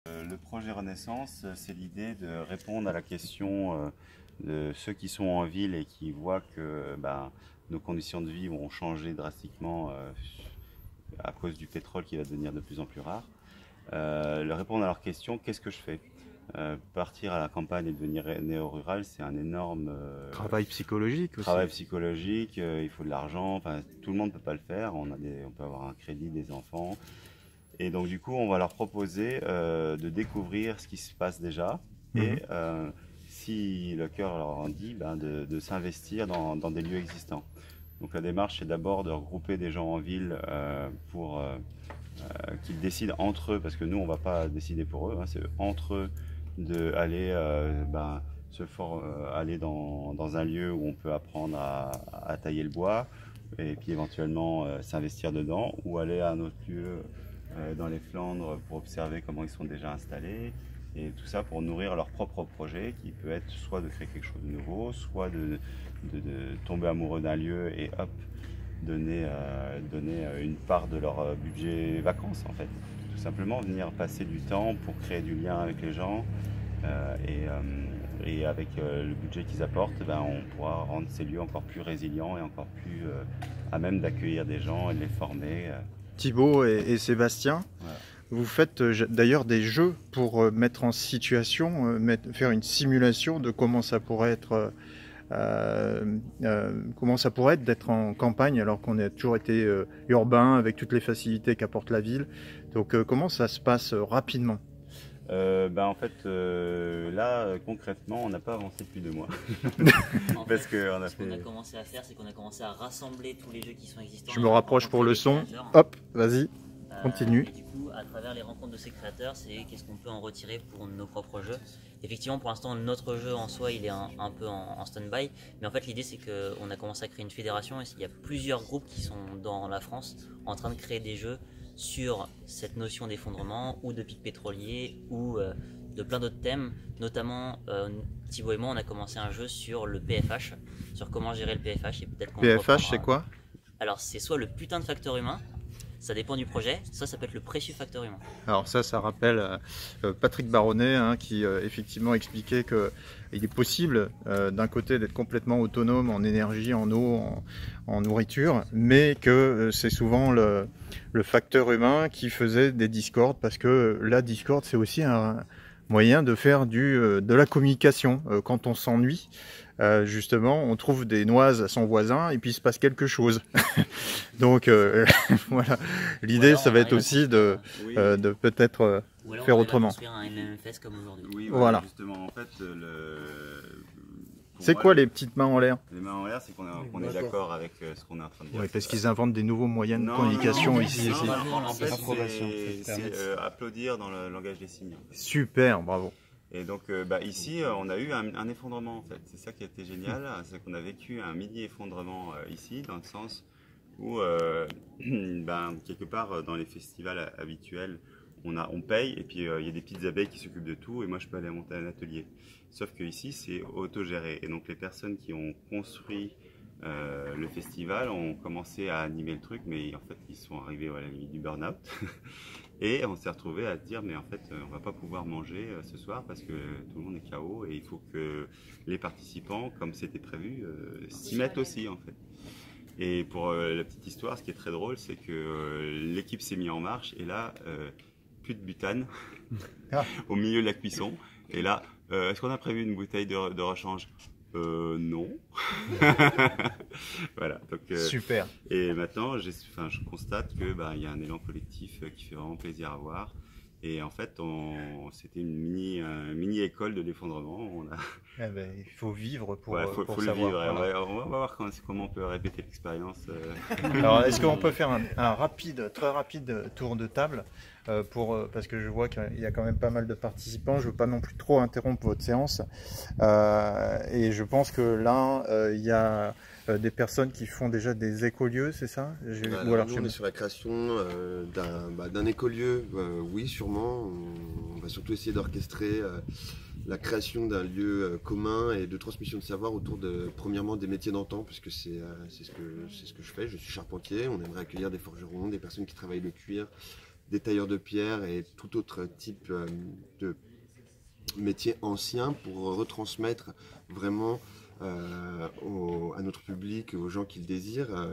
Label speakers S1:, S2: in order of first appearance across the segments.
S1: Le projet Renaissance, c'est l'idée de répondre à la question de ceux qui sont en ville et qui voient que nos conditions de vie vont changer drastiquement à cause du pétrole qui va devenir de plus en plus rare. Leur répondre à leur question, qu'est-ce que je fais? Partir à la campagne et devenir néo-rural, c'est un énorme
S2: Travail psychologique aussi.
S1: travail psychologique, il faut de l'argent, enfin, tout le monde ne peut pas le faire, on peut avoir un crédit, des enfants. Et donc du coup, on va leur proposer de découvrir ce qui se passe déjà et si le cœur leur en dit, de s'investir dans des lieux existants. Donc la démarche, c'est d'abord de regrouper des gens en ville pour qu'ils décident entre eux, parce que nous, on ne va pas décider pour eux, hein, c'est entre eux d'aller aller dans un lieu où on peut apprendre à tailler le bois et puis éventuellement s'investir dedans, ou aller à un autre lieu dans les Flandres pour observer comment ils sont déjà installés, et tout ça pour nourrir leur propre projet qui peut être soit de créer quelque chose de nouveau, soit de tomber amoureux d'un lieu et hop, donner une part de leur budget vacances en fait. Tout simplement venir passer du temps pour créer du lien avec les gens et avec le budget qu'ils apportent, on pourra rendre ces lieux encore plus résilients et encore plus à même d'accueillir des gens et de les former.
S2: Thibaut et Sébastien,
S1: Voilà.
S2: vous faites d'ailleurs des jeux pour mettre en situation, faire une simulation de comment ça pourrait être d'être en campagne alors qu'on a toujours été urbain avec toutes les facilités qu'apporte la ville. Donc comment ça se passe rapidement?
S1: En fait, là, concrètement, on n'a pas avancé depuis 2 mois.
S3: En
S1: Parce
S3: fait,
S1: que on a
S3: ce qu'on a
S1: fait...
S3: commencé à faire, c'est qu'on a commencé à rassembler tous les jeux qui sont existants.
S2: Je me rapproche pour le son.
S3: Créateurs.
S2: Hop, vas-y, continue.
S3: Et du coup, à travers les rencontres de ces créateurs, c'est qu'est-ce qu'on peut en retirer pour nos propres jeux. Effectivement, pour l'instant, notre jeu en soi, il est un peu en stand-by. Mais en fait, l'idée, c'est qu'on a commencé à créer une fédération et il y a plusieurs groupes qui sont dans la France en train de créer des jeux sur cette notion d'effondrement ou de pic pétrolier ou de plein d'autres thèmes. Notamment, Thibaut et moi, on a commencé un jeu sur le PFH, sur comment gérer le PFH. Et peut-être qu'on
S2: PFH, c'est quoi?
S3: Alors, c'est soit le putain de facteur humain, ça dépend du projet, ça peut être le précieux facteur humain.
S2: Alors ça rappelle Patrick Baronnet qui effectivement expliquait qu'il est possible d'un côté d'être complètement autonome en énergie, en eau, en nourriture, mais que c'est souvent le facteur humain qui faisait des discordes, parce que la discorde c'est aussi un moyen de faire de la communication. Quand on s'ennuie, justement, on trouve des noises à son voisin et puis il se passe quelque chose. Donc voilà, l'idée ça va être aussi de peut-être faire autrement.
S3: Construire un MMFS comme aujourd'hui.
S1: Oui,
S2: Voilà.
S1: Justement, en fait,
S2: C'est quoi les petites mains en l'air?
S1: Les mains en l'air, c'est qu'on est d'accord avec ce qu'on est en train de dire.
S2: Oui, parce qu'ils inventent des nouveaux moyens de
S1: Non,
S2: communication
S1: non,
S2: ici.
S1: non,
S2: aussi.
S1: en fait,
S4: Approbation,
S1: c'est applaudir dans le langage des signes.
S2: Super, bravo.
S1: Et donc ici, on a eu un effondrement en fait. C'est ça qui a été génial, c'est qu'on a vécu un mini effondrement ici, dans le sens où quelque part dans les festivals habituels, on paye et puis il y a des petites abeilles qui s'occupent de tout et moi je peux aller monter un atelier. Sauf que ici c'est autogéré et donc les personnes qui ont construit le festival ont commencé à animer le truc, mais en fait ils sont arrivés à la limite du burn-out. Et on s'est retrouvé à dire mais en fait on va pas pouvoir manger ce soir parce que tout le monde est KO et il faut que les participants, comme c'était prévu, s'y mettent aussi en fait. Et pour la petite histoire, ce qui est très drôle, c'est que l'équipe s'est mise en marche et là, plus de butane au milieu de la cuisson. Et là, est-ce qu'on a prévu une bouteille de rechange? Non. Voilà. Donc,
S2: Super.
S1: et maintenant, je constate que il y a un élan collectif qui fait vraiment plaisir à voir. Et en fait, c'était une mini école de l'effondrement.
S2: Il faut vivre pour
S1: faut le
S2: savoir.
S1: vivre.
S2: Voilà.
S1: On va voir comment on peut répéter l'expérience.
S2: Alors, est-ce qu'on peut faire un très rapide tour de table parce que je vois qu'il y a quand même pas mal de participants. Je ne veux pas non plus trop interrompre votre séance. Et je pense que là, il y a des personnes qui font déjà des écolieux, c'est ça?
S4: Nous, on est sur la création d'un écolieu, oui, sûrement. On va surtout essayer d'orchestrer la création d'un lieu commun et de transmission de savoir autour premièrement des métiers d'antan, puisque c'est ce que je fais. Je suis charpentier. On aimerait accueillir des forgerons, des personnes qui travaillent le cuir, des tailleurs de pierre et tout autre type de métier ancien pour retransmettre vraiment à notre public, aux gens qui le désirent,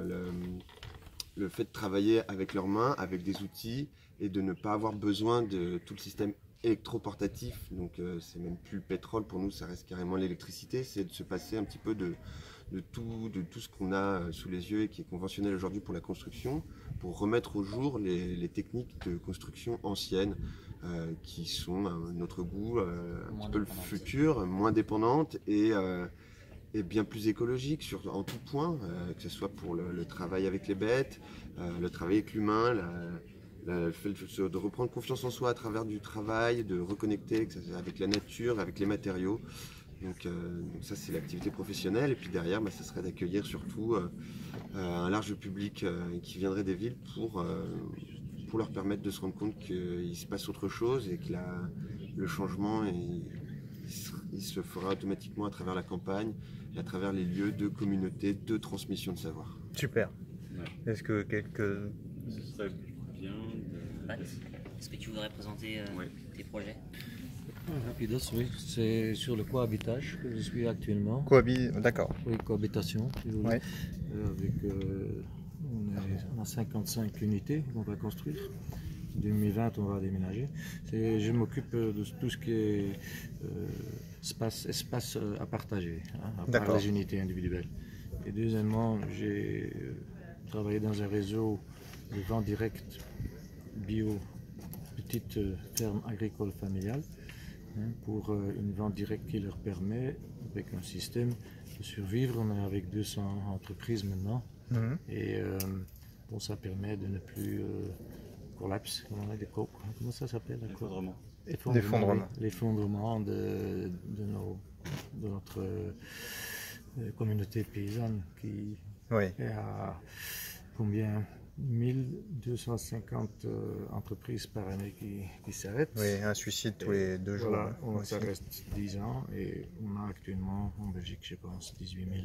S4: le fait de travailler avec leurs mains, avec des outils et de ne pas avoir besoin de tout le système électroportatif. Donc c'est même plus le pétrole, pour nous ça reste carrément l'électricité, c'est de se passer un petit peu de tout ce qu'on a sous les yeux et qui est conventionnel aujourd'hui pour la construction, pour remettre au jour les techniques de construction anciennes qui sont à notre goût un petit peu le futur, moins dépendantes et bien plus écologiques en tout point, que ce soit pour le travail avec les bêtes, le travail avec l'humain, le fait de reprendre confiance en soi à travers du travail, de reconnecter avec la nature, avec les matériaux. Donc ça c'est l'activité professionnelle, et puis derrière ça serait d'accueillir surtout un large public qui viendrait des villes pour leur permettre de se rendre compte qu'il se passe autre chose et que le changement il se fera automatiquement à travers la campagne et à travers les lieux de communauté, de transmission de savoir.
S2: Super.
S1: Ouais.
S2: Est-ce que quelques...
S1: Ce serait bien de...
S3: Pat, est-ce que tu voudrais présenter tes projets?
S5: Rapidos, oui, c'est sur le cohabitage que je suis actuellement.
S2: D'accord.
S5: Oui, cohabitation, si vous voulez.
S2: Ouais.
S5: On a 55 unités qu'on va construire. En 2020, on va déménager. Je m'occupe de tout ce qui est espace à partager, à part les unités individuelles. Et deuxièmement, j'ai travaillé dans un réseau de vente directe bio, petite ferme agricole familiale, pour une vente directe qui leur permet, avec un système, de survivre. On est avec 200 entreprises maintenant. Et ça permet de ne plus collapse, comment ça s'appelle? L'effondrement de notre communauté paysanne qui est à combien? 1250 entreprises par année qui s'arrêtent.
S2: Oui, un suicide tous les 2 jours.
S5: Voilà, ça reste 10 ans et on a actuellement en Belgique, je pense, 18 000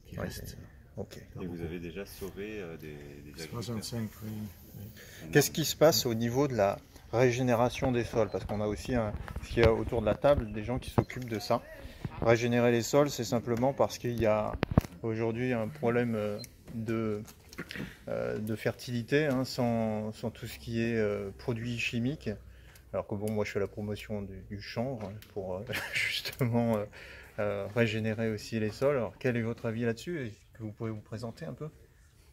S5: qui restent.
S2: Okay.
S1: Et vous avez déjà sauvé des
S5: 65, oui.
S2: Qu'est-ce qui se passe au niveau de la régénération des sols? Parce qu'on a aussi, ce qu'il y a autour de la table, des gens qui s'occupent de ça. Régénérer les sols, c'est simplement parce qu'il y a aujourd'hui un problème de fertilité, sans tout ce qui est produits chimiques. Alors que bon, moi je fais la promotion du chanvre pour justement régénérer aussi les sols. Alors quel est votre avis là-dessus? Est-ce que vous pouvez vous présenter un peu?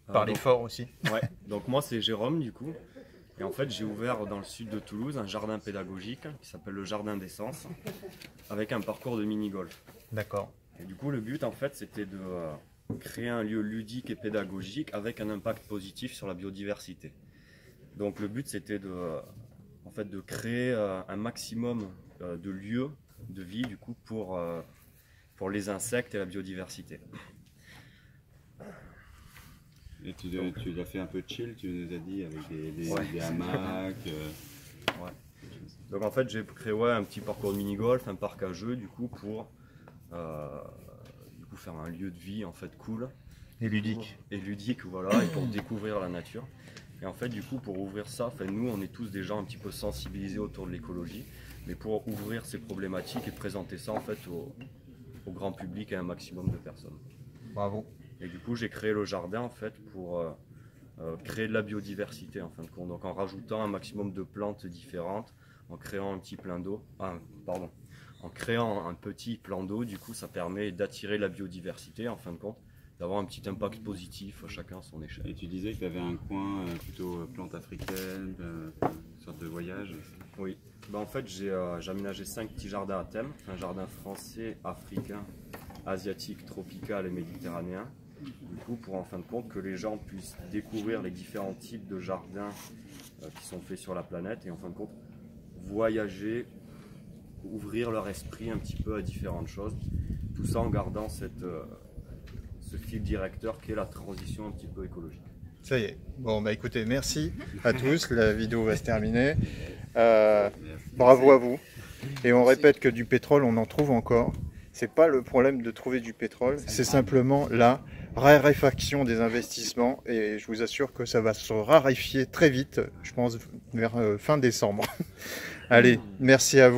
S2: Parler fort aussi.
S6: Ouais, donc moi c'est Jérôme du coup. Et en fait j'ai ouvert dans le sud de Toulouse un jardin pédagogique qui s'appelle le Jardin d'Essence, avec un parcours de mini-golf.
S2: D'accord.
S6: Et du coup le but en fait c'était de créer un lieu ludique et pédagogique avec un impact positif sur la biodiversité. Donc le but c'était de créer un maximum de lieux de vie du coup pour les insectes et la biodiversité.
S1: Et tu l'as fait un peu chill, tu nous as dit, avec des hamacs.
S6: Ouais. Donc en fait j'ai créé un petit parcours de mini-golf, un parc à jeux du coup pour faire un lieu de vie en fait cool.
S2: Et ludique.
S6: Et ludique, voilà, et pour découvrir la nature. Et en fait du coup pour ouvrir ça, nous on est tous des gens un petit peu sensibilisés autour de l'écologie, mais pour ouvrir ces problématiques et présenter ça en fait au grand public et à un maximum de personnes.
S2: Bravo.
S6: Et du coup j'ai créé le jardin en fait pour créer de la biodiversité en fin de compte, donc en rajoutant un maximum de plantes différentes, en créant un petit plan d'eau, en créant un petit plan d'eau, du coup ça permet d'attirer la biodiversité en fin de compte, d'avoir un petit impact positif chacun à son échelle.
S1: Et tu disais que tu avais un coin plutôt plante africaine, une sorte de voyage.
S6: Oui, en fait j'ai aménagé 5 petits jardins à thème, un jardin français, africain, asiatique, tropical et méditerranéen. Du coup, pour en fin de compte que les gens puissent découvrir les différents types de jardins qui sont faits sur la planète et en fin de compte voyager, ouvrir leur esprit un petit peu à différentes choses. Tout ça en gardant ce fil directeur qui est la transition un petit peu écologique.
S2: Ça y est. Bon, écoutez, merci à tous. La vidéo va se terminer. Bravo à vous. Et on répète que du pétrole, on en trouve encore. C'est pas le problème de trouver du pétrole, c'est simplement la raréfaction des investissements et je vous assure que ça va se raréfier très vite, je pense vers fin décembre. Allez, merci à vous.